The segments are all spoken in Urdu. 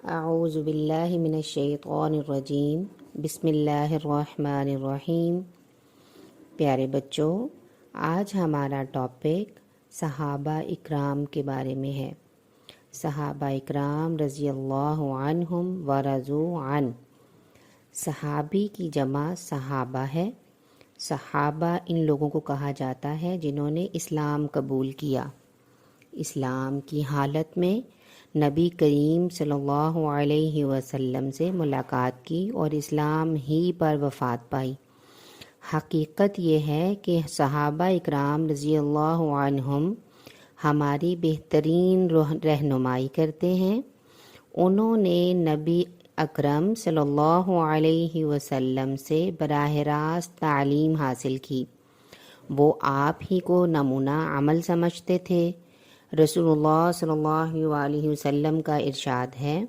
اعوذ باللہ من الشیطان الرجیم بسم اللہ الرحمن الرحیم۔ پیارے بچوں، آج ہمارا ٹاپک صحابہ اکرام کے بارے میں ہے۔ صحابہ اکرام رضی اللہ عنہم ورضوا عنہ۔ صحابی کی جمع صحابہ ہے۔ صحابہ ان لوگوں کو کہا جاتا ہے جنہوں نے اسلام قبول کیا، اسلام کی حالت میں نبی کریم صلی اللہ علیہ وسلم سے ملاقات کی اور اسلام ہی پر وفات پائی۔ حقیقت یہ ہے کہ صحابہ اکرام رضی اللہ عنہم ہماری بہترین رہنمائی کرتے ہیں۔ انہوں نے نبی اکرم صلی اللہ علیہ وسلم سے براہ راست تعلیم حاصل کی۔ وہ آپ ہی کو نمونہ عمل سمجھتے تھے۔ رسول اللہ صلی اللہ علیہ وسلم کا ارشاد ہے،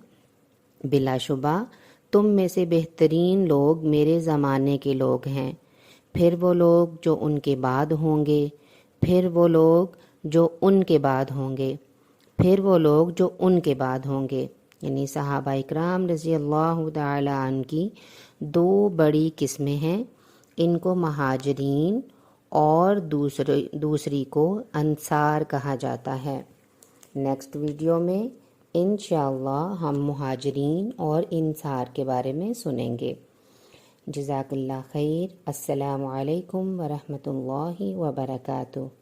بلا شبہ تم میں سے بہترین لوگ میرے زمانے کے لوگ ہیں، پھر وہ لوگ جو ان کے بعد ہوں گے، پھر وہ لوگ جو ان کے بعد ہوں گے، پھر وہ لوگ جو ان کے بعد ہوں گے۔ یعنی صحابہ اکرام رضی اللہ تعالی عنہ کی دو بڑی قسمیں ہیں، ان کو مہاجرین اور دوسری کو انصار کہا جاتا ہے۔ نیکسٹ ویڈیو میں انشاءاللہ ہم مہاجرین اور انصار کے بارے میں سنیں گے۔ جزاک اللہ خیر۔ السلام علیکم ورحمۃ اللہ وبرکاتہ۔